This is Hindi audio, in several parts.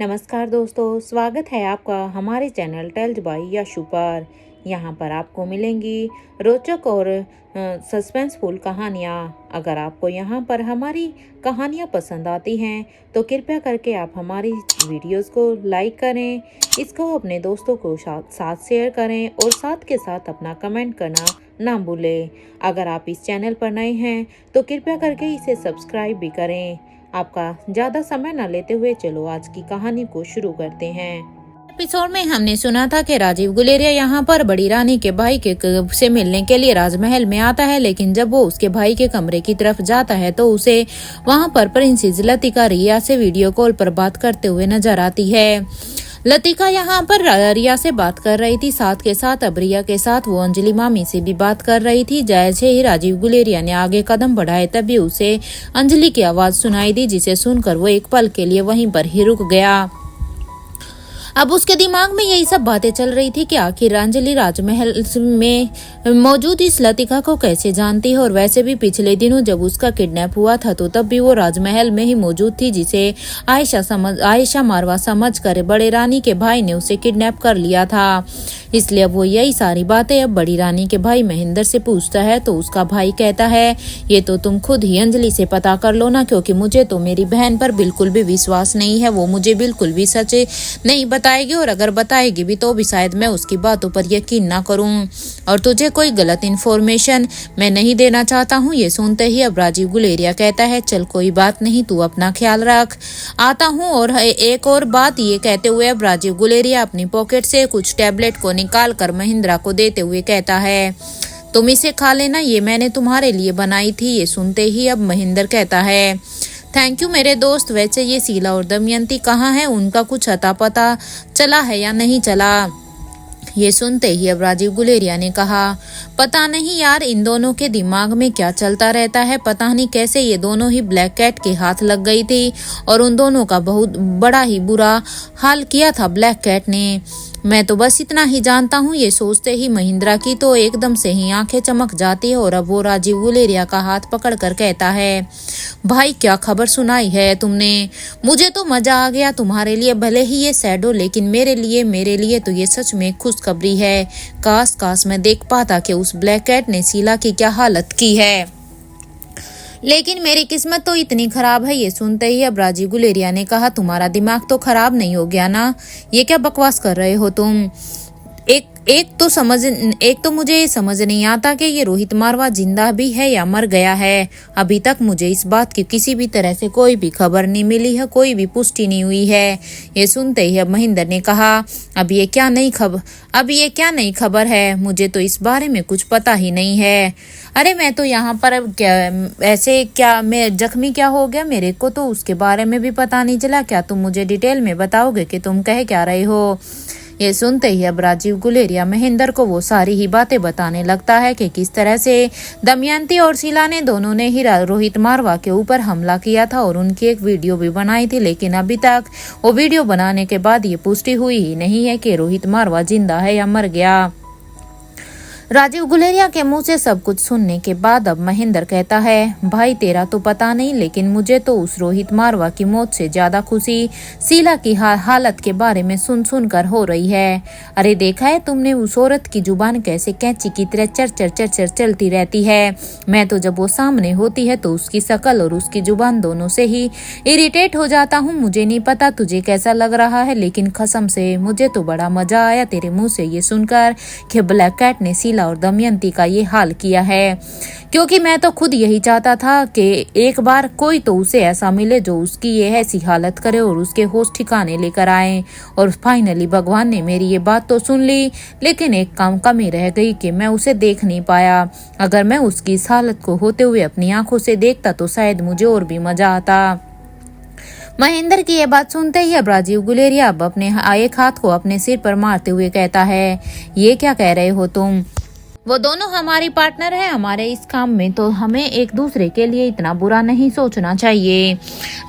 नमस्कार दोस्तों, स्वागत है आपका हमारे चैनल टेल्स बाय यशु पर। यहाँ पर आपको मिलेंगी रोचक और सस्पेंसफुल कहानियाँ। अगर आपको यहाँ पर हमारी कहानियाँ पसंद आती हैं तो कृपया करके आप हमारी वीडियोस को लाइक करें, इसको अपने दोस्तों को साथ शेयर करें और साथ के साथ अपना कमेंट करना ना भूलें। अगर आप इस चैनल पर नए हैं तो कृपया करके इसे सब्सक्राइब भी करें। आपका ज्यादा समय न लेते हुए चलो आज की कहानी को शुरू करते हैं। एपिसोड में हमने सुना था कि राजीव गुलेरिया यहाँ पर बड़ी रानी के भाई के से मिलने के लिए राजमहल में आता है, लेकिन जब वो उसके भाई के कमरे की तरफ जाता है तो उसे वहाँ पर प्रिंसेस लतिका रिया से वीडियो कॉल पर बात करते हुए नजर आती है। लतिका यहाँ पर रिया से बात कर रही थी, साथ के साथ अब रिया के साथ वो अंजलि मामी से भी बात कर रही थी। जैसे ही राजीव गुलेरिया ने आगे कदम बढ़ाए तभी उसे अंजलि की आवाज सुनाई दी, जिसे सुनकर वो एक पल के लिए वहीं पर ही रुक गया। अब उसके दिमाग में यही सब बातें चल रही थी कि आखिर अंजलि राजमहल में मौजूद इस लतिका को कैसे जानती है, और वैसे भी पिछले दिनों जब उसका किडनैप हुआ था तो तब भी वो राजमहल में ही मौजूद थी, जिसे आयशा मारवा समझकर बड़े रानी के भाई ने उसे किडनैप कर लिया था। इसलिए अब वो यही सारी बातें अब बड़ी रानी के भाई महेंद्र से पूछता है तो उसका भाई कहता है, ये तो तुम खुद ही अंजलि से पता कर लो ना, क्योंकि मुझे तो मेरी बहन पर बिल्कुल भी विश्वास नहीं है। वो मुझे बिल्कुल भी सच नहीं बताएगी, और अगर बताएगी भी तो भी शायद मैं उसकी बातों पर यकीन ना करूं, और तुझे कोई गलत इन्फॉर्मेशन मैं नहीं देना चाहता हूं। ये सुनते ही अब राजीव गुलेरिया कहता है, चल कोई बात नहीं, तू अपना ख्याल रख, आता हूं। और एक और बात ये कहते हुए अब राजीव गुलेरिया अपनी पॉकेट से कुछ टैबलेट को निकाल कर महिंद्रा को देते हुए कहता है, तुम इसे खा लेना, ये मैंने तुम्हारे लिए बनाई थी। ये सुनते ही अब महिंद्र कहता है, थैंक यू मेरे दोस्त। वैसे ये शीला और दमयंती कहाँ है, उनका कुछ अता पता चला है या नहीं चला? ये सुनते ही अब राजीव गुलेरिया ने कहा, पता नहीं यार, इन दोनों के दिमाग में क्या चलता रहता है, पता नहीं कैसे ये दोनों ही ब्लैक कैट के हाथ लग गई थी और उन दोनों का बहुत बड़ा ही बुरा हाल किया था ब्लैक कैट ने। मैं तो बस इतना ही जानता हूँ। ये सोचते ही महिंद्रा की तो एकदम से ही आंखें चमक जाती है, और अब वो राजीव गुलेरिया का हाथ पकड़कर कहता है, भाई क्या खबर सुनाई है तुमने? मुझे तो मजा आ गया। तुम्हारे लिए भले ही ये सैड हो, लेकिन मेरे लिए तो ये सच में खुशखबरी है। काश मैं देख पाता कि उस ब्लैक कैट ने शीला की क्या हालत की है, लेकिन मेरी किस्मत तो इतनी खराब है। ये सुनते ही अब राजीव गुलेरिया ने कहा, तुम्हारा दिमाग तो खराब नहीं हो गया ना? ये क्या बकवास कर रहे हो तुम? एक तो मुझे समझ नहीं आता कि ये रोहित मारवा जिंदा भी है या मर गया है। अभी तक मुझे इस बात की किसी भी तरह से कोई भी खबर नहीं मिली है, कोई भी पुष्टि नहीं हुई है। ये सुनते ही अब महिंद्र ने कहा, अब ये क्या नई खबर है? मुझे तो इस बारे में कुछ पता ही नहीं है। अरे मैं तो यहाँ पर अब मैं जख्मी क्या हो गया, मेरे को तो उसके बारे में भी पता नहीं चला। क्या तुम मुझे डिटेल में बताओगे कि तुम कह क्या रहे हो? ये सुनते ही अब राजीव गुलेरिया महेंद्र को वो सारी ही बातें बताने लगता है कि किस तरह से दमयंती और शीला ने दोनों ने ही रोहित मारवा के ऊपर हमला किया था, और उनकी एक वीडियो भी बनाई थी, लेकिन अभी तक वो वीडियो बनाने के बाद ये पुष्टि हुई ही नहीं है कि रोहित मारवा जिंदा है या मर गया। राजीव गुलेरिया के मुंह से सब कुछ सुनने के बाद अब महेंद्र कहता है, भाई तेरा तो पता नहीं, लेकिन मुझे तो उस रोहित मारवा की मौत से ज्यादा खुशी शीला की हालत के बारे में सुन कर हो रही है। अरे देखा है तुमने उस औरत की जुबान कैसे कैंची की तरह चर चलती रहती है। मैं तो जब वो सामने होती है तो उसकी शक्ल और उसकी जुबान दोनों से ही इरिटेट हो जाता हूँ। मुझे नहीं पता तुझे कैसा लग रहा है, लेकिन कसम से मुझे तो बड़ा मजा आया तेरे मुंह से ये सुनकर कि ब्लैक कैट ने शीला और दमयंती का ये हाल किया है, क्योंकि मैं तो खुद यही चाहता था कि एक बार कोई तो उसे ऐसा मिले जो उसकी ये ऐसी हालत करे और उसके होश ठिकाने लेकर आए। और फाइनली भगवान ने मेरी ये बात तो सुन ली, लेकिन एक काम कमी रह गई कि मैं उसे देख नहीं पाया। अगर मैं उसकी इस हालत को होते हुए अपनी आंखों से देखता तो शायद मुझे और भी मजा आता। महेंद्र की ये बात सुनते ही अब राजीव गुलेरिया अब अपने एक हाथ को अपने सिर पर मारते हुए कहता है, ये क्या कह रहे हो तुम? वो दोनों हमारी पार्टनर है हमारे इस काम में, तो हमें एक दूसरे के लिए इतना बुरा नहीं सोचना चाहिए।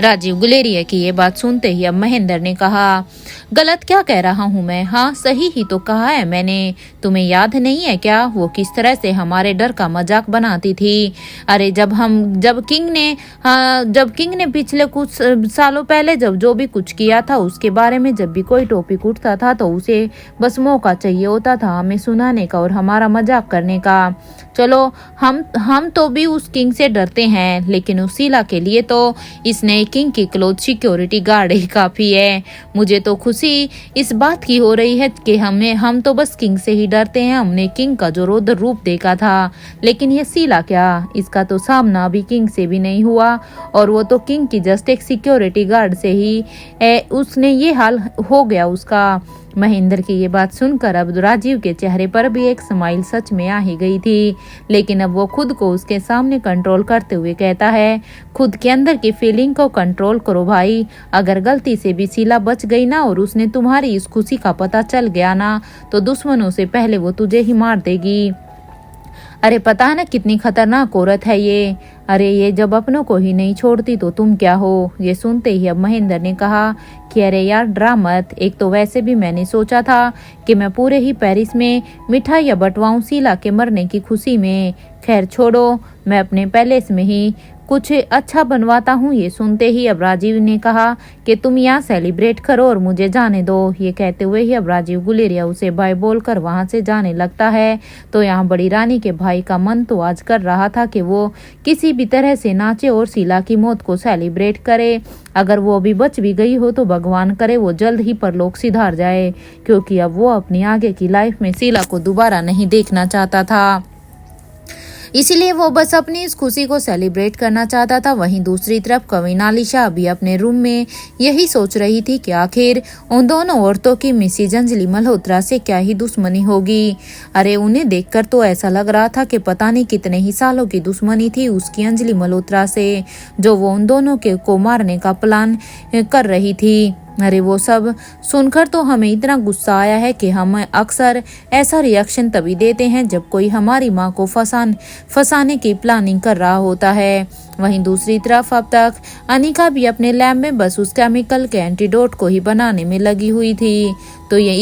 राजीव गुलेरिया की ये बात सुनते ही अब महेंद्र ने कहा, गलत क्या कह रहा हूँ मैं? हाँ सही ही तो कहा है मैंने। तुम्हें याद नहीं है क्या वो किस तरह से हमारे डर का मजाक बनाती थी? अरे जब किंग ने पिछले कुछ सालों पहले जब जो भी कुछ किया था उसके बारे में जब भी कोई टॉपिक उठता था तो उसे बस मौका चाहिए होता था हमें सुनाने का और हमारा मजाक करने का। चलो हम तो भी उस किंग से डरते हैं, लेकिन उस शीला के लिए तो इस नए किंग की क्लोज सिक्योरिटी गार्ड ही काफी है। मुझे तो खुशी इस बात की हो रही है कि हम तो बस किंग से ही डरते हैं। हमने किंग का जो रौद्र रूप देखा था, लेकिन ये शीला क्या, इसका तो सामना भी किंग से भी नहीं हुआ, और वो तो किंग की जस्ट एक सिक्योरिटी गार्ड से ही उसने ये हाल हो गया उसका। महेंद्र की ये बात सुनकर अब राजीव के चेहरे पर भी एक स्माइल सच में आ ही गई थी, लेकिन अब वो खुद को उसके सामने कंट्रोल करते हुए कहता है, खुद के अंदर की फीलिंग को कंट्रोल करो भाई। अगर गलती से भी शीला बच गई ना और उसने तुम्हारी इस खुशी का पता चल गया ना, तो दुश्मनों से पहले वो तुझे ही मार देगी। अरे पता है ना कितनी खतरनाक औरत है ये। अरे ये जब अपनों को ही नहीं छोड़ती तो तुम क्या हो? ये सुनते ही अब महेंद्र ने कहा कि अरे यार डरा मत। एक तो वैसे भी मैंने सोचा था कि मैं पूरे ही पेरिस में मिठाइयाँ बंटवाऊं शीला के मरने की खुशी में। खैर छोड़ो, मैं अपने पैलेस में ही कुछ अच्छा बनवाता हूँ। ये सुनते ही अब राजीव ने कहा कि तुम यहाँ सेलिब्रेट करो और मुझे जाने दो। ये कहते हुए ही अब राजीव गुलेरिया उसे बाय बोलकर वहां से जाने लगता है। तो यहाँ बड़ी रानी के भाई का मन तो आज कर रहा था कि वो किसी भी तरह से नाचे और शीला की मौत को सेलिब्रेट करे। अगर वो अभी बच भी गई हो तो भगवान करे वो जल्द ही परलोक सिधार जाए, क्योंकि अब वो अपनी आगे की लाइफ में शीला को दोबारा नहीं देखना चाहता था। इसीलिए वो बस अपनी इस खुशी को सेलिब्रेट करना चाहता था। वहीं दूसरी तरफ कविनालिशा अभी अपने रूम में यही सोच रही थी कि आखिर उन दोनों औरतों की मिसेज अंजलि मल्होत्रा से क्या ही दुश्मनी होगी। अरे उन्हें देखकर तो ऐसा लग रहा था कि पता नहीं कितने ही सालों की दुश्मनी थी उसकी अंजलि मल्होत्रा से, जो वो उन दोनों को मारने का प्लान कर रही थी। अरे वो सब सुनकर तो हमें इतना गुस्सा आया है कि हम अक्सर ऐसा रिएक्शन तभी देते हैं जब कोई हमारी माँ को फंसाने की प्लानिंग कर रहा होता है। वहीं दूसरी तरफ अब तक अनिका भी अपने लैब में बस उस केमिकल के एंटीडोट को ही बनाने में लगी हुई थी। तो ये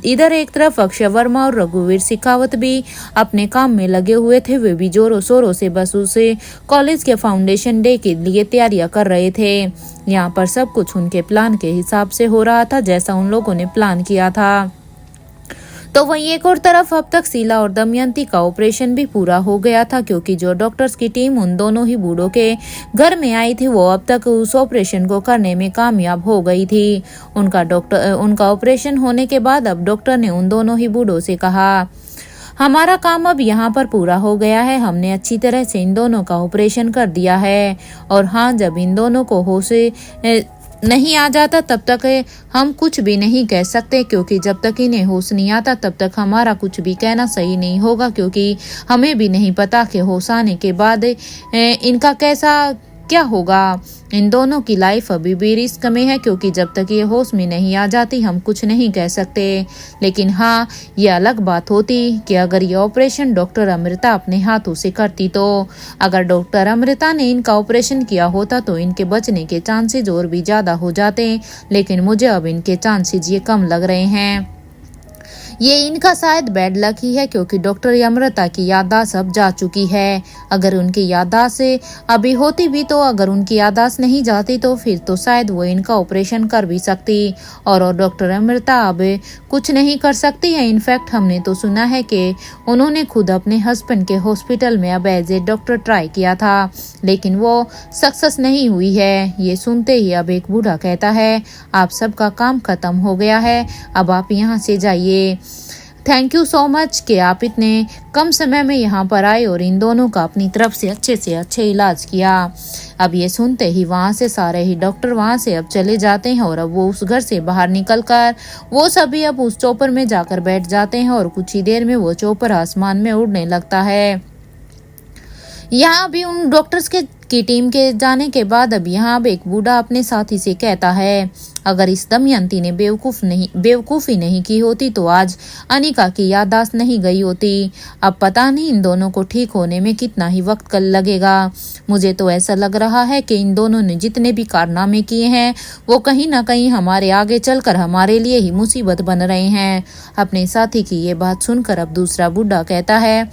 इधर एक तरफ अक्षय वर्मा और रघुवीर शेखावत भी अपने काम में लगे हुए थे। वे भी जोरों शोरों से बस उसे कॉलेज के फाउंडेशन डे के लिए तैयारियां कर रहे थे। यहाँ पर सब कुछ उनके प्लान के हिसाब से हो रहा था जैसा उन लोगों ने प्लान किया था। तो वहीं एक और तरफ अब तक शीला और दमयंती का ऑपरेशन भी पूरा हो गया था, क्योंकि जो डॉक्टर्स की टीम उन दोनों ही बूढ़ों के घर में आई थी वो अब तक उस ऑपरेशन को करने में कामयाब हो गई थी। उनका ऑपरेशन होने के बाद अब डॉक्टर ने उन दोनों ही बूढ़ों से कहा, हमारा काम अब यहाँ पर पूरा हो गया है। हमने अच्छी तरह से इन दोनों का ऑपरेशन कर दिया है, और हाँ जब इन दोनों को होश नहीं आ जाता तब तक हम कुछ भी नहीं कह सकते, क्योंकि जब तक इन्हें होश नहीं आता तब तक हमारा कुछ भी कहना सही नहीं होगा, क्योंकि हमें भी नहीं पता कि होश आने के बाद इनका कैसा क्या होगा। इन दोनों की लाइफ अभी भी रिस्क में है, क्योंकि जब तक ये होश में नहीं आ जाती हम कुछ नहीं कह सकते। लेकिन हाँ ये अलग बात होती कि अगर ये ऑपरेशन डॉक्टर अमृता अपने हाथों से करती, तो अगर डॉक्टर अमृता ने इनका ऑपरेशन किया होता तो इनके बचने के चांसेस और भी ज्यादा हो जाते। लेकिन मुझे अब इनके चांसेस ये कम लग रहे हैं। ये इनका शायद बैड लक ही है, क्योंकि डॉक्टर अमृता की याददाश्त अब जा चुकी है। अगर उनकी याददाश्त से अभी होती भी तो अगर उनकी याददाश्त नहीं जाती तो फिर तो शायद वो इनका ऑपरेशन कर भी सकती, और डॉक्टर अमृता अब कुछ नहीं कर सकती है। इनफैक्ट हमने तो सुना है कि उन्होंने खुद अपने हस्बैंड के हॉस्पिटल में अब एज ए डॉक्टर ट्राई किया था, लेकिन वो सक्सेस नहीं हुई है। ये सुनते ही अब एक बूढ़ा कहता है, आप सबका काम खत्म हो गया है, अब आप यहाँ से जाइए। थैंक यू सो मच कि आप इतने कम समय में यहाँ पर आए और इन दोनों का अपनी तरफ से अच्छे इलाज किया। अब ये सुनते ही वहाँ से सारे ही डॉक्टर वहाँ से अब चले जाते हैं, और अब वो उस घर से बाहर निकलकर वो सभी अब उस चौपर में जाकर बैठ जाते हैं, और कुछ ही देर में वो चौपर आसमान में उड़ने लगता है। यहाँ भी उन डॉक्टर्स के उसकी टीम के जाने के बाद अब यहाँ अब एक बूढ़ा अपने साथी से कहता है, अगर इस दमयंती ने बेवकूफ़ी नहीं की होती तो आज अनिका की याददाश्त नहीं गई होती। अब पता नहीं इन दोनों को ठीक होने में कितना ही वक्त कल लगेगा। मुझे तो ऐसा लग रहा है कि इन दोनों ने जितने भी कारनामे किए हैं वो कहीं ना कहीं हमारे आगे चलकर हमारे लिए ही मुसीबत बन रहे हैं। अपने साथी की ये बात सुनकर अब दूसरा बूढ़ा कहता है,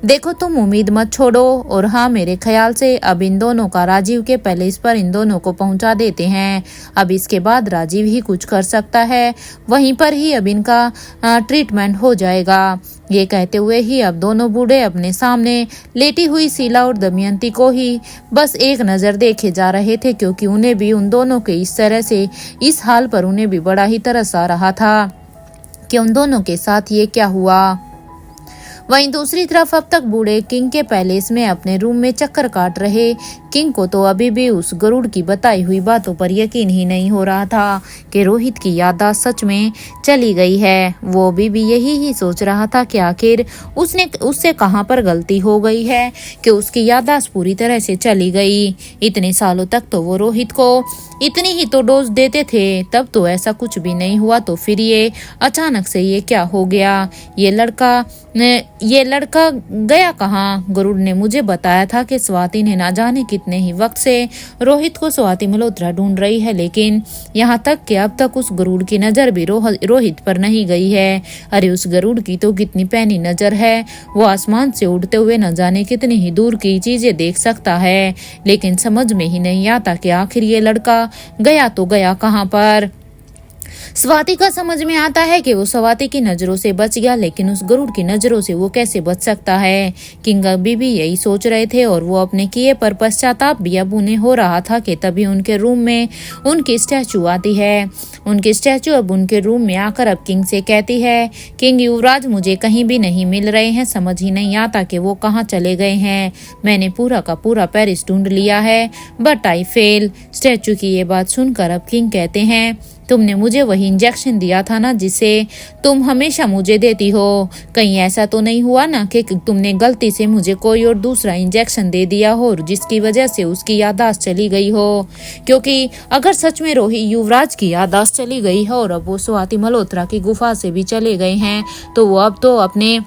देखो तुम उम्मीद मत छोड़ो, और हाँ मेरे ख्याल से अब इन दोनों का राजीव के पैलेस पर इन दोनों को पहुंचा देते हैं। अब इसके बाद राजीव ही कुछ कर सकता है, वहीं पर ही अब इनका ट्रीटमेंट हो जाएगा। ये कहते हुए ही अब दोनों बूढ़े अपने सामने लेटी हुई शीला और दमयंती को ही बस एक नज़र देखे जा रहे थे, क्योंकि उन्हें भी उन दोनों के इस तरह से इस हाल पर उन्हें भी बड़ा ही तरस आ रहा था कि उन दोनों के साथ ये क्या हुआ। वहीं दूसरी तरफ अब तक बूढ़े किंग के पैलेस में अपने रूम में चक्कर काट रहे किंग को तो अभी भी उस गरुड़ की बताई हुई बातों पर यकीन ही नहीं हो रहा था कि रोहित की याददाश्त सच में चली गई है। वो अभी भी यही ही सोच रहा था कि आखिर उससे कहाँ पर गलती हो गई है कि उसकी याददाश्त पूरी तरह से चली गई। इतने सालों तक तो वो रोहित को इतनी ही तो डोज देते थे, तब तो ऐसा कुछ भी नहीं हुआ, तो फिर ये अचानक से ये क्या हो गया। ये लड़का गया कहाँ? गरुड़ ने मुझे बताया था कि स्वाति ने ना जाने कितने ही वक्त से रोहित को स्वाति मल्होत्रा ढूंढ रही है, लेकिन यहाँ तक कि अब तक उस गरुड़ की नजर भी रोहित पर नहीं गई है। अरे उस गरुड़ की तो कितनी पैनी नजर है, वो आसमान से उड़ते हुए न जाने कितनी ही दूर की चीजें देख सकता है, लेकिन समझ में ही नहीं आता कि आखिर ये लड़का गया तो गया कहाँ पर। स्वाति का समझ में आता है कि वो स्वाति की नजरों से बच गया, लेकिन उस गरुड़ की नजरों से वो कैसे बच सकता है। किंग अभी भी यही सोच रहे थे और वो अपने किए पर पश्चाताप भी अब उन्हें हो रहा था कि तभी उनके रूम में उनकी स्टैचू आती है। उनकी स्टैचू अब उनके रूम में आकर अब किंग से कहती है, किंग युवराज मुझे कहीं भी नहीं मिल रहे हैं, समझ ही नहीं आता कि वो कहाँ चले गए हैं। मैंने पूरा का पूरा पेरिस ढूंढ लिया है, बट आई फेल। स्टैचू की ये बात सुनकर अब किंग कहते हैं, तुमने मुझे वही इंजेक्शन दिया था ना जिसे तुम हमेशा मुझे देती हो। कहीं ऐसा तो नहीं हुआ ना कि तुमने गलती से मुझे कोई और दूसरा इंजेक्शन दे दिया हो जिसकी वजह से उसकी याददाश्त चली गई हो। क्योंकि अगर सच में रोहित युवराज की याददाश्त चली गई है और अब वो स्वाति मल्होत्रा की गुफा से भी चले गए हैं, तो वो अब तो अपने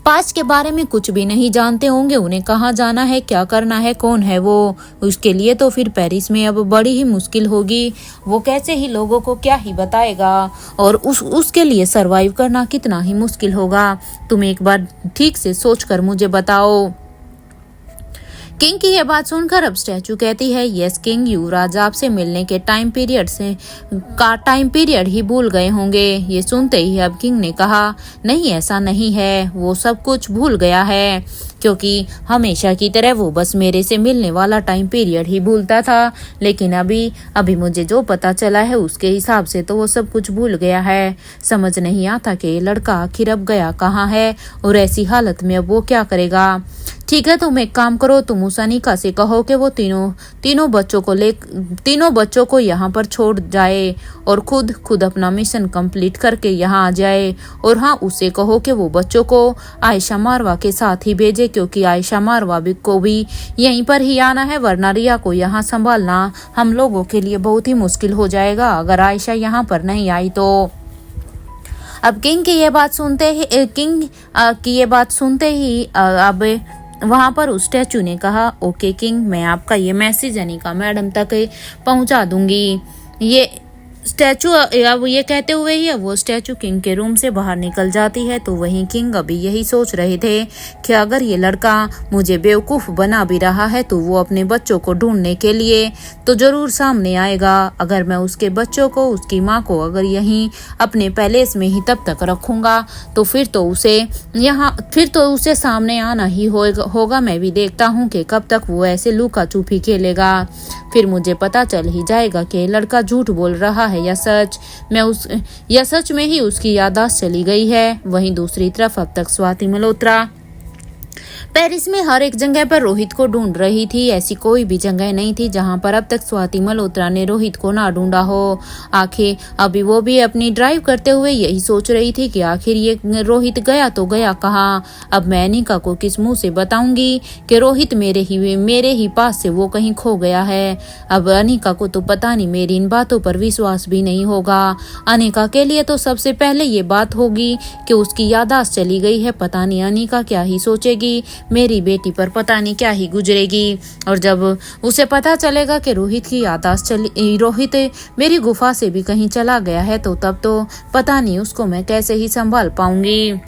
पास्ट के बारे में कुछ भी नहीं जानते होंगे। उन्हें कहाँ जाना है, क्या करना है, कौन है वो। उसके लिए तो फिर पेरिस में अब बड़ी ही मुश्किल होगी। वो कैसे ही लोगों को क्या ही बताएगा और उसके लिए सरवाइव करना कितना ही मुश्किल होगा। तुम एक बार ठीक से सोचकर मुझे बताओ। किंग की यह बात सुनकर अब स्टैचू कहती है, यस किंग, युवराज आपसे मिलने के टाइम पीरियड ही भूल गए होंगे। ये सुनते ही अब किंग ने कहा, नहीं ऐसा नहीं है, वो सब कुछ भूल गया है, क्योंकि हमेशा की तरह वो बस मेरे से मिलने वाला टाइम पीरियड ही भूलता था, लेकिन अभी मुझे जो पता चला है उसके हिसाब से तो वो सब कुछ भूल गया है। समझ नहीं आता कि ये लड़का आखिर अब गया कहाँ है और ऐसी हालत में अब वो क्या करेगा। ठीक है, तुम एक काम करो, तुम उस अनिका से कहो कि वो तीनों बच्चों को यहाँ पर छोड़ जाए और खुद अपना मिशन कंप्लीट करके यहाँ आ जाए। और हाँ, उसे कहो कि वो बच्चों को आयशा मारवा के साथ ही भेजे, क्योंकि आयशा मारवा को भी यहीं पर ही आना है, वरना रिया को यहाँ संभालना हम लोगों के लिए बहुत ही मुश्किल हो जाएगा अगर आयशा यहाँ पर नहीं आई तो। अब किंग की ये बात सुनते ही अब वहां पर उस स्टैचू ने कहा, ओके किंग, मैं आपका ये मैसेज अनिका मैडम तक पहुंचा दूंगी। ये स्टैचू अब ये कहते हुए ही अब वो स्टैचू किंग के रूम से बाहर निकल जाती है। तो वहीं किंग अभी यही सोच रहे थे कि अगर ये लड़का मुझे बेवकूफ़ बना भी रहा है तो वो अपने बच्चों को ढूंढने के लिए तो जरूर सामने आएगा। अगर मैं उसके बच्चों को, उसकी माँ को अगर यहीं अपने पैलेस में ही तब तक रखूंगा तो फिर तो उसे सामने आना ही होगा। मैं भी देखता हूँ कि कब तक वो ऐसे लुका छुपी खेलेगा, फिर मुझे पता चल ही जाएगा कि लड़का झूठ बोल रहा है या सच में ही उसकी याददाश्त चली गई है। वहीं दूसरी तरफ अब तक स्वाति मल्होत्रा पेरिस में हर एक जगह पर रोहित को ढूंढ रही थी। ऐसी कोई भी जगह नहीं थी जहां पर अब तक स्वाति मल्होत्रा ने रोहित को ना ढूंढा हो। आखिर अभी वो भी अपनी ड्राइव करते हुए यही सोच रही थी कि आखिर ये रोहित गया तो गया कहाँ। अब मैं अनिका को किस मुंह से बताऊंगी कि रोहित मेरे ही पास से वो कहीं खो गया है। अब अनिका को तो पता नहीं, मेरी इन बातों पर विश्वास भी नहीं होगा। अनिका के लिए तो सबसे पहले ये बात होगी कि उसकी याददाश्त चली गई है। पता नहीं अनिका क्या ही सोचेगी, मेरी बेटी पर पता नहीं क्या ही गुजरेगी। और जब उसे पता चलेगा कि रोहित मेरी गुफा से भी कहीं चला गया है, तो तब तो पता नहीं उसको मैं कैसे ही संभाल पाऊंगी।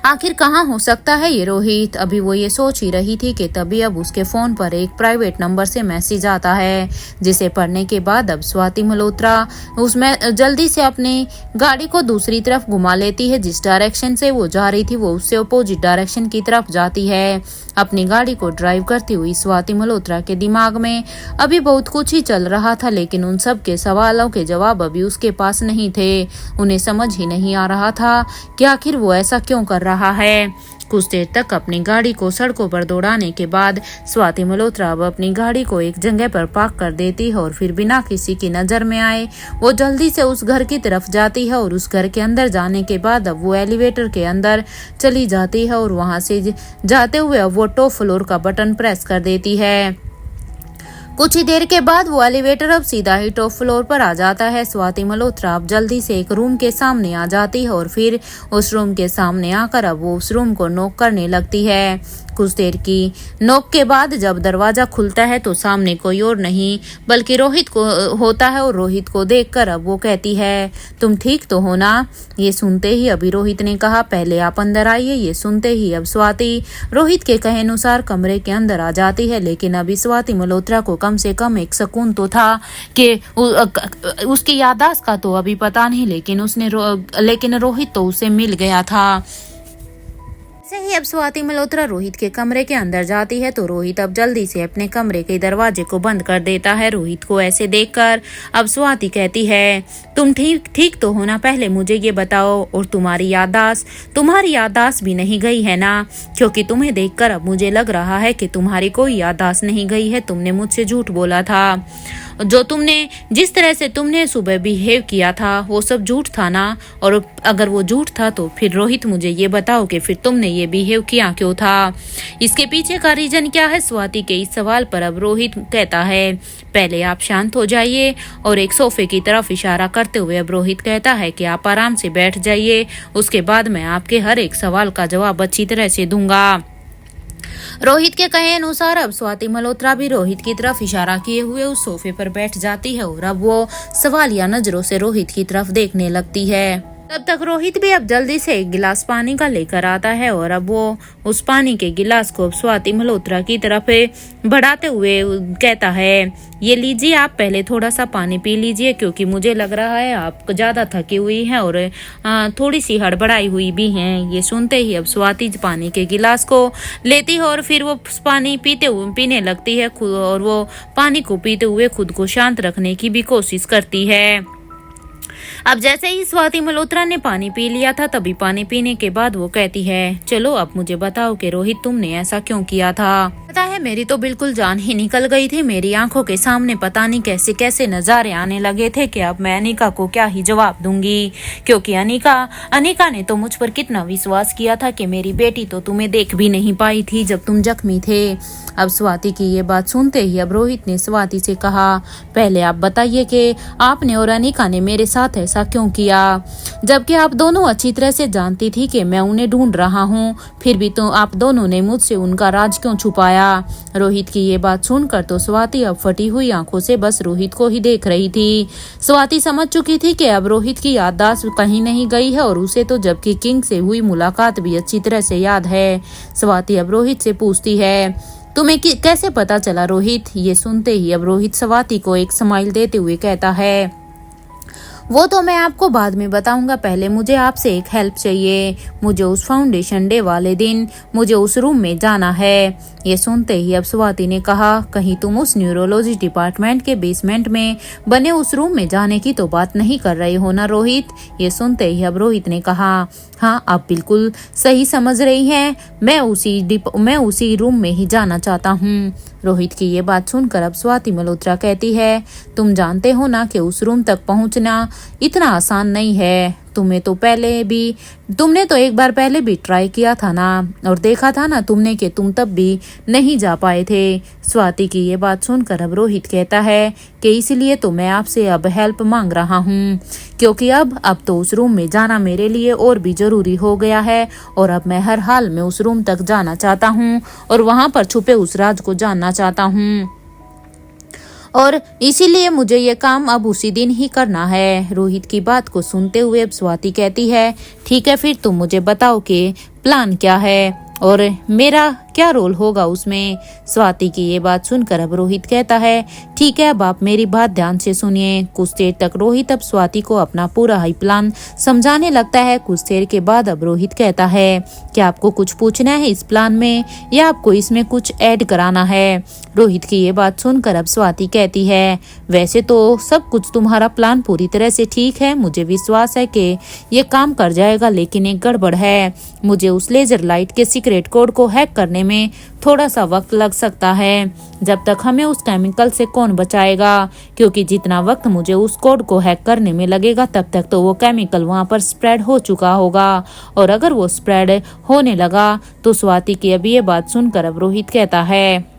आखिर कहाँ हो सकता है ये रोहित। अभी वो ये सोच ही रही थी कि तभी अब उसके फोन पर एक प्राइवेट नंबर से मैसेज आता है, जिसे पढ़ने के बाद अब स्वाति मल्होत्रा उसमें जल्दी से अपनी गाड़ी को दूसरी तरफ घुमा लेती है। जिस डायरेक्शन से वो जा रही थी वो उससे अपोजिट डायरेक्शन की तरफ जाती है। अपनी गाड़ी को ड्राइव करती हुई स्वाति मल्होत्रा के दिमाग में अभी बहुत कुछ ही चल रहा था, लेकिन उन सब के सवालों के जवाब अभी उसके पास नहीं थे। उन्हें समझ ही नहीं आ रहा था कि आखिर वो ऐसा क्यों कर रहा है। कुछ देर तक अपनी गाड़ी को सड़कों पर दौड़ाने के बाद स्वाति मल्होत्रा अब अपनी गाड़ी को एक जगह पर पार्क कर देती है और फिर बिना किसी की नजर में आए वो जल्दी से उस घर की तरफ जाती है। और उस घर के अंदर जाने के बाद अब वो एलिवेटर के अंदर चली जाती है और वहां से जाते हुए अब वो टॉप फ्लोर का बटन प्रेस कर देती है। कुछ ही देर के बाद वो एलिवेटर अब सीधा ही टॉप फ्लोर पर आ जाता है। स्वाति मल्होत्रा अब जल्दी से एक रूम के सामने आ जाती है और फिर उस रूम के सामने आकर अब वो उस रूम को नॉक करने लगती है। कुछ देर की नॉक के बाद जब दरवाजा खुलता है तो सामने कोई और नहीं बल्कि रोहित को होता है। और रोहित को देखकर अब वो कहती है, तुम ठीक तो हो ना। ये सुनते ही अभी रोहित ने कहा, पहले आप अंदर आइए। ये सुनते ही अब स्वाति रोहित के कहे अनुसार कमरे के अंदर आ जाती है। लेकिन अभी स्वाति मल्होत्रा को कम से कम एक सुकून तो था कि उसकी याददाश्त का तो अभी पता नहीं, लेकिन रोहित तो उसे मिल गया था। ऐसे ही अब स्वाति मल्होत्रा रोहित के कमरे के अंदर जाती है तो रोहित अब जल्दी से अपने कमरे के दरवाजे को बंद कर देता है। रोहित को ऐसे देखकर अब स्वाति कहती है, तुम ठीक तो हो ना, पहले मुझे ये बताओ। और तुम्हारी याददाश्त भी नहीं गई है ना? क्योंकि तुम्हें देखकर अब मुझे लग रहा है कि तुम्हारी कोई याददाश्त नहीं गई है। तुमने मुझसे झूठ बोला था। जिस तरह से तुमने सुबह बिहेव किया था वो सब झूठ था ना? और अगर वो झूठ था तो फिर रोहित मुझे ये बताओ कि फिर तुमने ये बिहेव किया क्यों था? इसके पीछे का रीजन क्या है? स्वाति के इस सवाल पर अब रोहित कहता है, पहले आप शांत हो जाइए। और एक सोफे की तरफ इशारा करते हुए अब रोहित कहता है कि आप आराम से बैठ जाइए, उसके बाद मैं आपके हर एक सवाल का जवाब अच्छी तरह से दूंगा। रोहित के कहे अनुसार अब स्वाति मल्होत्रा भी रोहित की तरफ इशारा किए हुए उस सोफे पर बैठ जाती है और अब वो सवालिया नजरों से रोहित की तरफ देखने लगती है। तब तक रोहित भी अब जल्दी से एक गिलास पानी का लेकर आता है और अब वो उस पानी के गिलास को स्वाति मल्होत्रा की तरफ बढ़ाते हुए कहता है, ये लीजिए, आप पहले थोड़ा सा पानी पी लीजिए, क्योंकि मुझे लग रहा है आप ज्यादा थकी हुई हैं और थोड़ी सी हड़बड़ाई हुई भी हैं। ये सुनते ही अब स्वाति पानी के गिलास को लेती है और फिर वो पानी पीने लगती है और वो पानी को पीते हुए खुद को शांत रखने की भी कोशिश करती है। अब जैसे ही स्वाति मल्होत्रा ने पानी पी लिया था तभी पानी पीने के बाद वो कहती है, चलो अब मुझे बताओ कि रोहित तुमने ऐसा क्यों किया था? पता है मेरी तो बिल्कुल जान ही निकल गई थी। मेरी आंखों के सामने पता नहीं कैसे कैसे नजारे आने लगे थे कि अब मैं अनिका को क्या ही जवाब दूंगी, क्योंकि अनिका ने तो मुझ पर कितना विश्वास किया था कि मेरी बेटी तो तुम्हें देख भी नहीं पाई थी जब तुम जख्मी थे। अब स्वाति की ये बात सुनते ही अब रोहित ने स्वाति से कहा, पहले आप बताइए कि आपने और अनिका ने मेरे साथ ऐसा क्यों किया, जबकि आप दोनों अच्छी तरह से जानती थी कि मैं उन्हें ढूंढ रहा हूँ, फिर भी तो आप दोनों ने मुझसे उनका राज क्यों छुपाया? रोहित की ये बात सुनकर तो स्वाति अब फटी हुई आंखों से बस रोहित को ही देख रही थी। स्वाति समझ चुकी थी कि अब रोहित की याददाश्त कहीं नहीं गई है और उसे तो जबकि किंग से हुई मुलाकात भी अच्छी तरह से याद है। स्वाति अब रोहित से पूछती है, तुम्हें कैसे पता चला रोहित? ये सुनते ही अब रोहित स्वाति को एक स्माइल देते हुए कहता है, वो तो मैं आपको बाद में बताऊंगा, पहले मुझे आपसे एक हेल्प चाहिए। मुझे उस फाउंडेशन डे वाले दिन मुझे उस रूम में जाना है ये सुनते ही अब स्वाति ने कहा, कहीं तुम उस न्यूरोलॉजी डिपार्टमेंट के बेसमेंट में बने उस रूम में जाने की तो बात नहीं कर रहे हो ना रोहित। ये सुनते ही अब रोहित ने कहा, हाँ आप बिल्कुल सही समझ रही हैं, मैं उसी रूम में ही जाना चाहता हूँ। रोहित की ये बात सुनकर अब स्वाति मल्होत्रा कहती है, तुम जानते हो ना कि उस रूम तक पहुंचना इतना आसान नहीं है। तुमने तो एक बार पहले भी ट्राई किया था ना, और देखा था ना तुमने कि तुम तब भी नहीं जा पाए थे। स्वाति की ये बात सुनकर अब रोहित कहता है कि इसलिए तो मैं आपसे अब हेल्प मांग रहा हूँ, क्योंकि अब तो उस रूम में जाना मेरे लिए और भी जरूरी हो गया है, और अब मैं हर हाल में उस रूम तक जाना चाहता हूँ और वहां पर छुपे उस राज को जानना चाहता हूँ, और इसीलिए मुझे ये काम अब उसी दिन ही करना है। रोहित की बात को सुनते हुए अब स्वाति कहती है, ठीक है फिर तुम मुझे बताओ कि प्लान क्या है और मेरा क्या रोल होगा उसमें। स्वाति की ये बात सुनकर अब रोहित कहता है, ठीक है अब आप मेरी बात ध्यान से सुनिए। कुछ देर तक रोहित अब स्वाति को अपना पूरा हाई प्लान समझाने लगता है। कुछ देर के बाद अब रोहित कहता है, क्या आपको कुछ पूछना है इस प्लान में या आपको इसमें कुछ ऐड कराना है। रोहित की ये बात सुनकर अब स्वाति कहती है, वैसे तो सब कुछ तुम्हारा प्लान पूरी तरह से ठीक है, मुझे विश्वास है कि ये काम कर जाएगा, लेकिन एक गड़बड़ है। मुझे उस लेजर लाइट के सीक्रेट कोड को हैक करने में थोड़ा सा वक्त लग सकता है। जब तक हमें उस केमिकल से कौन बचाएगा, क्योंकि जितना वक्त मुझे उस कोड को हैक करने में लगेगा तब तक तो वो केमिकल वहां पर स्प्रेड हो चुका होगा, और अगर वो स्प्रेड होने लगा तो स्वाति की अभी ये बात सुनकर अब रोहित कहता है,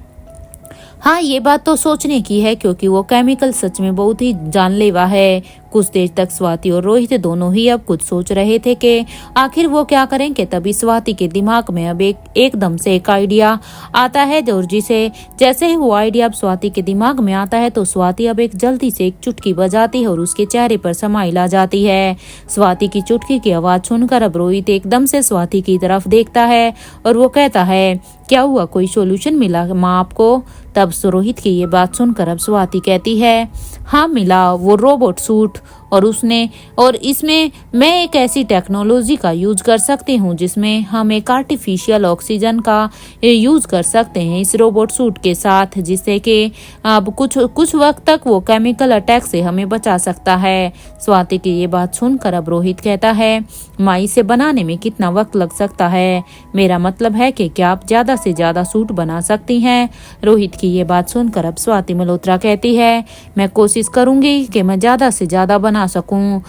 हाँ ये बात तो सोचने की है, क्योंकि वो केमिकल सच में बहुत ही जानलेवा है। कुछ देर तक स्वाति और रोहित दोनों ही अब कुछ सोच रहे थे कि आखिर वो क्या करेंगे। तभी स्वाति के दिमाग में अब एकदम से एक आइडिया आता है, और जैसे ही वो आइडिया अब स्वाति के दिमाग में आता है तो स्वाति अब जल्दी से एक चुटकी बजाती है और उसके चेहरे पर समाइल आ जाती है। स्वाति की चुटकी की आवाज सुनकर अब रोहित एकदम से स्वाति की तरफ देखता है और वो कहता है, क्या हुआ, कोई सोल्यूशन मिला माँ आपको। तब रोहित की ये बात सुनकर अब स्वाति कहती है, हाँ मिला, वो रोबोट सूट, और इसमें मैं एक ऐसी टेक्नोलॉजी का यूज कर सकती हूँ जिसमें हम एक आर्टिफिशियल ऑक्सीजन का यूज कर सकते हैं इस रोबोट सूट के साथ, जिससे कि अब कुछ वक्त तक वो केमिकल अटैक से हमें बचा सकता है। स्वाति की ये बात सुनकर अब रोहित कहता है, माँ इसे बनाने में कितना वक्त लग सकता है, मेरा मतलब है कि क्या आप ज्यादा से ज्यादा सूट बना सकती हैं। रोहित की ये बात सुनकर अब स्वाति मल्होत्रा कहती है, मैं कोशिश करूंगी कि मैं ज्यादा से ज्यादा बना सकूं,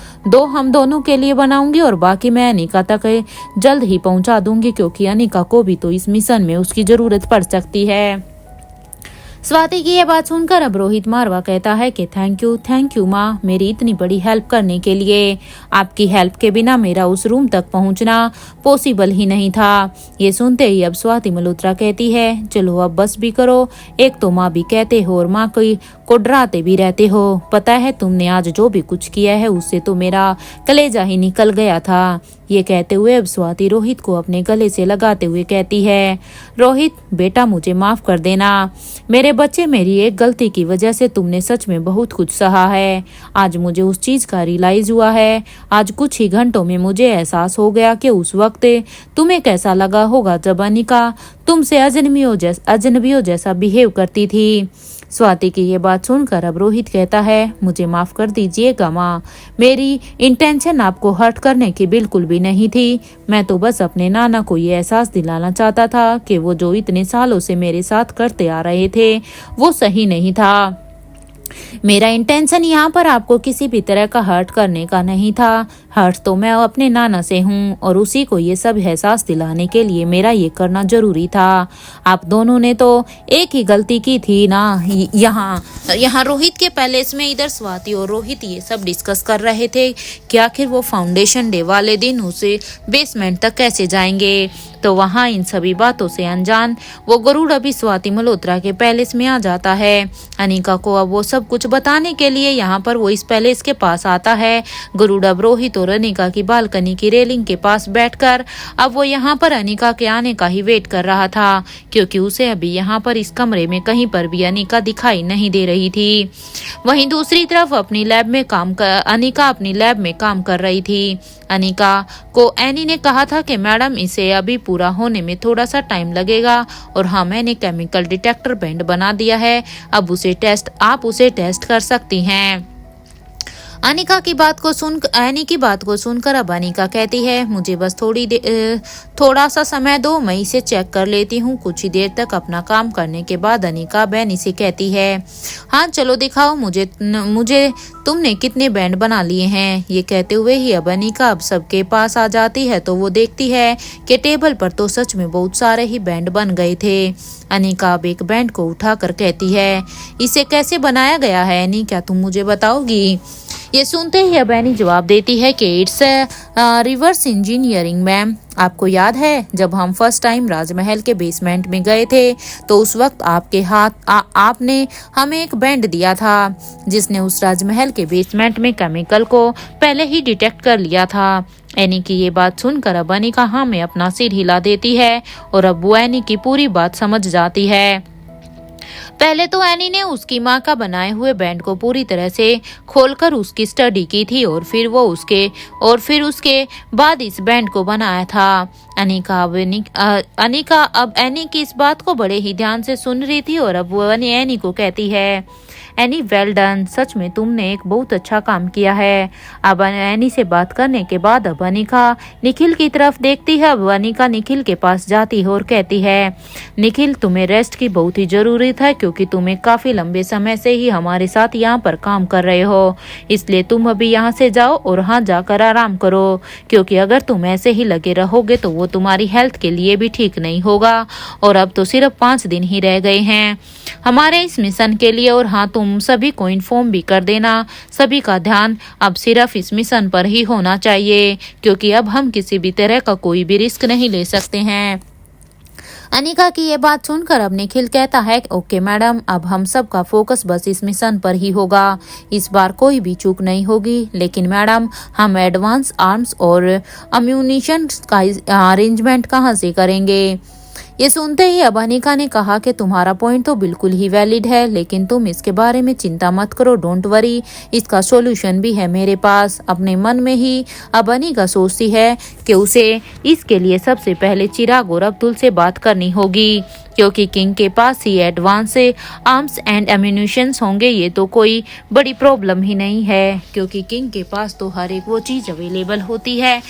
हम दोनों के लिए बनाऊंगी और बाकी मैं अनिका तक जल्द ही पहुंचा दूंगी, क्योंकि अनिका को भी तो इस मिशन में उसकी जरूरत पड़ सकती है। स्वाति की ये बात सुनकर अब रोहित मारवा कहता है कि थैंक यू माँ, मेरी इतनी बड़ी हेल्प करने के लिए। आपकी हेल्प के बिना मेरा उस रूम तक पहुंचना पॉसिबल ही नहीं था। ये सुनते ही अब स्वाति मल्होत्रा कहती है, चलो अब बस भी करो, एक तो माँ भी कहते हो और माँ को डराते भी रहते हो। पता है तुमने आज जो भी कुछ किया है उससे तो मेरा कलेजा ही निकल गया था। ये कहते हुए अब स्वाति रोहित को अपने गले से लगाते हुए कहती है, रोहित बेटा मुझे माफ कर देना, मेरे बच्चे, मेरी एक गलती की वजह से तुमने सच में बहुत कुछ सहा है। आज मुझे उस चीज का रियलाइज हुआ है। आज कुछ ही घंटों में मुझे एहसास हो गया कि उस वक्त तुम्हें कैसा लगा होगा जब अनिका तुमसे अजनबियों जैसा बिहेव करती थी। स्वाति की ये बात सुनकर अब रोहित कहता है, मुझे माफ कर दीजिएगा माँ, मेरी इंटेंशन आपको हर्ट करने की बिल्कुल भी नहीं थी। मैं तो बस अपने नाना को ये एहसास दिलाना चाहता था कि वो जो इतने सालों से मेरे साथ करते आ रहे थे वो सही नहीं था। मेरा इंटेंशन यहाँ पर आपको किसी भी तरह का हर्ट करने का नहीं था। हर्ट तो मैं अपने नाना से हूँ और उसी को ये सब एहसास दिलाने के लिए मेरा ये करना जरूरी था। आप दोनों ने तो एक ही गलती की थी ना। यहाँ रोहित के पैलेस में इधर स्वाति और रोहित ये सब डिस्कस कर रहे थे कि आखिर वो फाउंडेशन डे वाले दिन उसे बेसमेंट तक कैसे जाएंगे। तो वहाँ इन सभी बातों से अनजान वो गरुड़ अभी स्वाति मल्होत्रा के पैलेस में आ जाता है। अनिका को अब वो सब कुछ बताने के लिए यहाँ पर वो इस पैलेस के पास आता है। गरुड़ अब रोहित और अनिका की बालकनी की रेलिंग के पास बैठकर अब वो यहाँ पर अनिका के आने का ही वेट कर रहा था, क्योंकि उसे अभी यहाँ पर इस कमरे में कहीं पर भी अनिका दिखाई नहीं दे रही थी। वहीं दूसरी तरफ अनिका अपनी लैब में काम कर रही थी। अनिका को एनी ने कहा था कि मैडम इसे अभी पूरा होने में थोड़ा सा टाइम लगेगा। और हाँ, मैंने केमिकल डिटेक्टर बैंड बना दिया है, अब आप उसे टेस्ट कर सकती हैं। एनी की बात को सुनकर अब अनिका कहती है, मुझे बस थोड़ा सा समय दो, मैं इसे चेक कर लेती हूँ। कुछ ही देर तक अपना काम करने के बाद अनिका बैनी से कहती है, हाँ चलो दिखाओ मुझे तुमने कितने बैंड बना लिए हैं। ये कहते हुए ही अब अनिका अब सबके पास आ जाती है तो वो देखती है कि टेबल पर तो सच में बहुत सारे ही बैंड बन गए थे। अनिका अब एक बैंड को उठाकर कहती है, इसे कैसे बनाया गया है एनी, क्या तुम मुझे बताओगी? ये सुनते ही अब एनी जवाब देती है कि इट्स रिवर्स इंजीनियरिंग मैम। आपको याद है जब हम फर्स्ट टाइम राजमहल के बेसमेंट में गए थे तो उस वक्त आपने हमें एक बैंड दिया था जिसने उस राजमहल के बेसमेंट में केमिकल को पहले ही डिटेक्ट कर लिया था। एनी की ये बात सुनकर अब अनिका हाँ में अपना सिर हिला देती है और अब वो एनी की पूरी बात समझ जाती है। पहले तो एनी ने उसकी माँ का बनाए हुए बैंड को पूरी तरह से खोलकर उसकी स्टडी की थी और फिर उसके बाद इस बैंड को बनाया था। अनिका अब एनी की इस बात को बड़े ही ध्यान से सुन रही थी और अब वो एनी को कहती है, एनी वेल डन, सच में तुमने एक बहुत अच्छा काम किया है। अब एनी से बात करने के बाद अब अनिका निखिल की तरफ देखती है। अब अनिका निखिल के पास जाती है और कहती है, निखिल तुम्हें रेस्ट की बहुत ही जरूरत है क्योंकि तुम्हें काफी लंबे समय से ही हमारे साथ यहाँ पर काम कर रहे हो, इसलिए तुम अभी यहाँ से जाओ और हाँ जाकर आराम करो, क्योंकि अगर तुम ऐसे ही लगे रहोगे तो वो तुम्हारी हेल्थ के लिए भी ठीक नहीं होगा। और अब तो सिर्फ 5 दिन ही रह गए हैं हमारे इस मिशन के लिए। और हाँ, तुम सभी को इन्फॉर्म भी कर देना, सभी का ध्यान अब सिर्फ इस मिशन पर ही होना चाहिए क्योंकि अब हम किसी भी तरह का कोई भी रिस्क नहीं ले सकते हैं। अनिका की ये बात सुनकर अब निखिल कहता है, ओके मैडम, अब हम सब का फोकस बस इस मिशन पर ही होगा, इस बार कोई भी चूक नहीं होगी। लेकिन मैडम, हम एडवांस आर्म्स और अम्यूनिशन का अरेंजमेंट कहाँ से करेंगे? ये सुनते ही अब अनिका ने कहा कि तुम्हारा पॉइंट तो बिल्कुल ही वैलिड है, लेकिन तुम इसके बारे में चिंता मत करो, डोंट वरी, इसका सॉल्यूशन भी है मेरे पास। अपने मन में ही अब अनिका सोचती है कि उसे इसके लिए सबसे पहले चिराग और अब्दुल से बात करनी होगी क्योंकि किंग के पास ही एडवांस आर्म्स एंड एम्यूनिशंस होंगे। ये तो कोई बड़ी प्रॉब्लम ही नहीं है क्योंकि किंग के पास तो हर एक वो चीज़ अवेलेबल होती है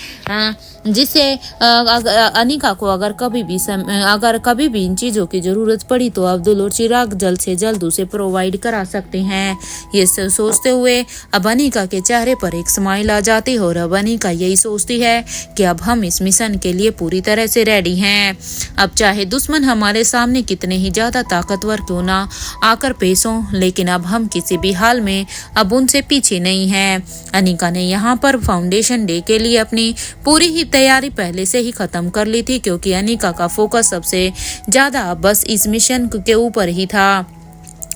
जिससे अनिका को अगर कभी भी इन चीज़ों की ज़रूरत पड़ी तो अब्दुल और चिराग जल्द से जल्द उसे प्रोवाइड करा सकते हैं। ये सोचते हुए अब अनिका के चेहरे पर एक स्माइल आ जाती है और अब अनिका यही सोचती है कि अब हम इस मिशन के लिए पूरी तरह से रेडी हैं। अब चाहे दुश्मन हमारे सामने कितने ही ज्यादा ताकतवर क्यों ना आकर पेश हों, लेकिन अब हम किसी भी हाल में अब उनसे पीछे नहीं हैं। अनिका ने यहाँ पर फाउंडेशन डे के लिए अपनी पूरी ही तैयारी पहले से ही खत्म कर ली थी क्योंकि अनिका का फोकस सबसे ज्यादा बस इस मिशन के ऊपर ही था।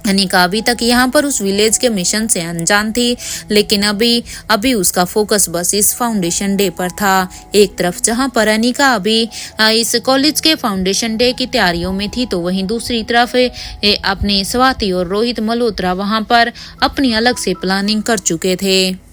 अनिका अभी तक यहाँ पर उस विलेज के मिशन से अनजान थी, लेकिन अभी उसका फोकस बस इस फाउंडेशन डे पर था। एक तरफ जहाँ पर अनिका अभी इस कॉलेज के फाउंडेशन डे की तैयारियों में थी तो वहीं दूसरी तरफ अपने स्वाति और रोहित मल्होत्रा वहाँ पर अपनी अलग से प्लानिंग कर चुके थे।